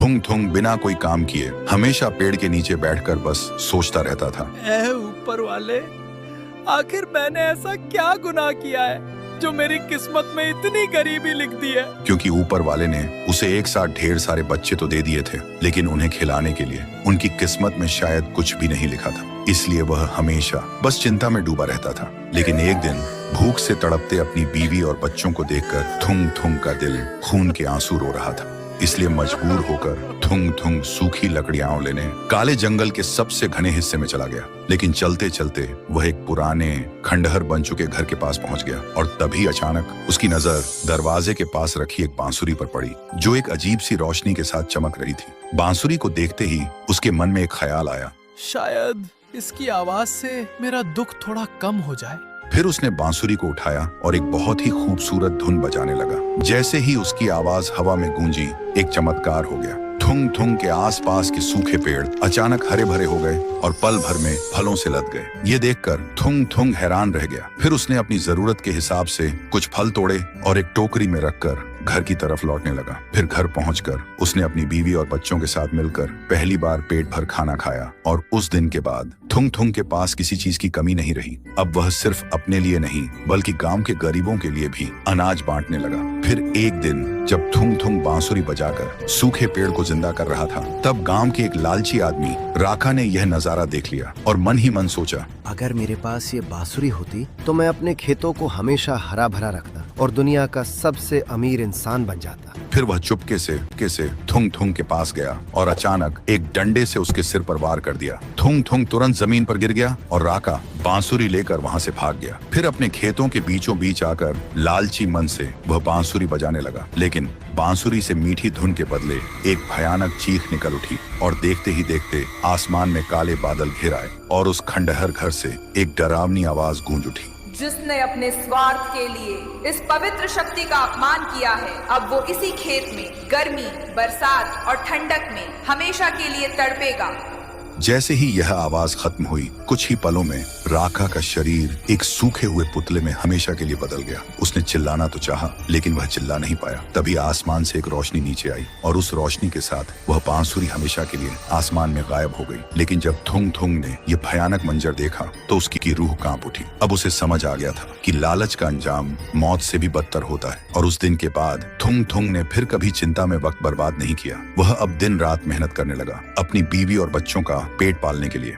थुंग थुंग बिना कोई काम किए हमेशा पेड़ के नीचे बैठकर बस सोचता रहता था। ऐ ऊपर वाले, आखिर मैंने ऐसा क्या गुनाह किया है जो मेरी किस्मत में इतनी गरीबी लिख दी है। क्योंकि ऊपर वाले ने उसे एक साथ ढेर सारे बच्चे तो दे दिए थे, लेकिन उन्हें खिलाने के लिए उनकी किस्मत में शायद कुछ भी नहीं लिखा था। इसलिए वह हमेशा बस चिंता में डूबा रहता था। लेकिन एक दिन भूख से तड़पते अपनी बीवी और बच्चों को देखकर थुंग थुंग का दिल खून के आंसू रो रहा था। इसलिए मजबूर होकर थुंग थुंग सूखी लकड़ियां लेने काले जंगल के सबसे घने हिस्से में चला गया। लेकिन चलते चलते वह एक पुराने खंडहर बन चुके घर के पास पहुंच गया और तभी अचानक उसकी नजर दरवाजे के पास रखी एक बांसुरी पर पड़ी, जो एक अजीब सी रोशनी के साथ चमक रही थी। बांसुरी को देखते ही उसके मन में एक ख्याल आया, शायद इसकी आवाज से मेरा दुख थोड़ा कम हो जाए। फिर उसने बांसुरी को उठाया और एक बहुत ही खूबसूरत धुन बजाने लगा। जैसे ही उसकी आवाज हवा में गूंजी, एक चमत्कार हो गया। थुंग थुंग के आसपास के सूखे पेड़ अचानक हरे भरे हो गए और पल भर में फलों से लद गए। ये देखकर थुंग थुंग हैरान रह गया। फिर उसने अपनी जरूरत के हिसाब से कुछ फल तोड़े और एक टोकरी में रखकर घर की तरफ लौटने लगा। फिर घर पहुंचकर उसने अपनी बीवी और बच्चों के साथ मिलकर पहली बार पेट भर खाना खाया और उस दिन के बाद थुंग थुंग के पास किसी चीज की कमी नहीं रही। अब वह सिर्फ अपने लिए नहीं बल्कि गांव के गरीबों के लिए भी अनाज बांटने लगा। फिर एक दिन जब थुंग थुंग बांसुरी बजाकर सूखे पेड़ को जिंदा कर रहा था, तब गांव के एक लालची आदमी राका ने यह नजारा देख लिया और मन ही मन सोचा, अगर मेरे पास ये बांसुरी होती तो मैं अपने खेतों को हमेशा हरा भरा रखता और दुनिया का सबसे अमीर इंसान बन जाता। फिर वह चुपके से थुंग थुंग के पास गया और अचानक एक डंडे से उसके सिर पर वार कर दिया। थुंग थुंग तुरंत जमीन पर गिर गया और राका बांसुरी लेकर वहां से भाग गया। फिर अपने खेतों के बीचों बीच आकर लालची मन से वह बांसुरी बजाने लगा, लेकिन बांसुरी से मीठी धुन के बदले एक भयानक चीख निकल उठी और देखते ही देखते आसमान में काले बादल घिर आए और उस खंडहर घर से एक डरावनी आवाज गूंज उठी, जिसने अपने स्वार्थ के लिए इस पवित्र शक्ति का अपमान किया है, अब वो इसी खेत में गर्मी, बरसात और ठंडक में हमेशा के लिए तड़पेगा। जैसे ही यह आवाज खत्म हुई, कुछ ही पलों में राका का शरीर एक सूखे हुए पुतले में हमेशा के लिए बदल गया। उसने चिल्लाना तो चाहा, लेकिन वह चिल्ला नहीं पाया। तभी आसमान से एक रोशनी नीचे आई और उस रोशनी के साथ वह बांसुरी हमेशा के लिए आसमान में गायब हो गई। लेकिन जब थुंग थुंग ने यह भयानक मंजर देखा तो उसकी रूह कांप उठी। अब उसे समझ आ गया था कि लालच का अंजाम मौत से भी बदतर होता है। और उस दिन के बाद थुंग थुंग ने फिर कभी चिंता में वक्त बर्बाद नहीं किया। वह अब दिन रात मेहनत करने लगा अपनी बीवी और बच्चों का पेट पालने के लिए।